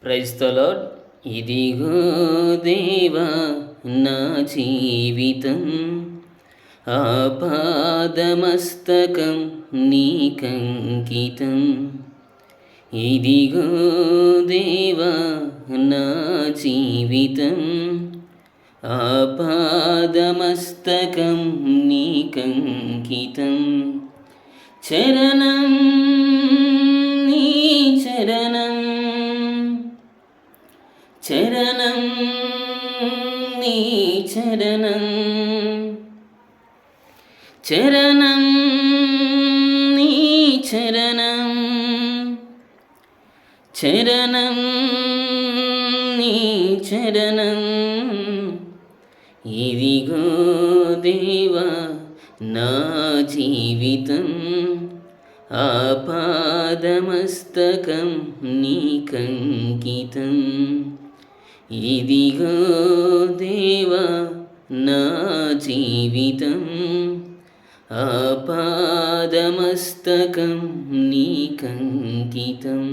Praise the lord. ఇదిగో దేవా నా జీవితం, ఆపాదమస్తకం నీకంకితం. ఇదిగో దేవా నా జీవితం, ఆపాదమస్తకం నీకంకితం. చరణం నీ చరణం, చరణం నీ చరణం, చరణం నీ చరణం, చరణం నీ చరణం. ఇదిగో దేవా నా జీవితం, ఆపాదమస్తకం నీకంకితం. ఇదిగో దేవా నా జీవితం, ఆపాదమస్తకం నీకంకితం.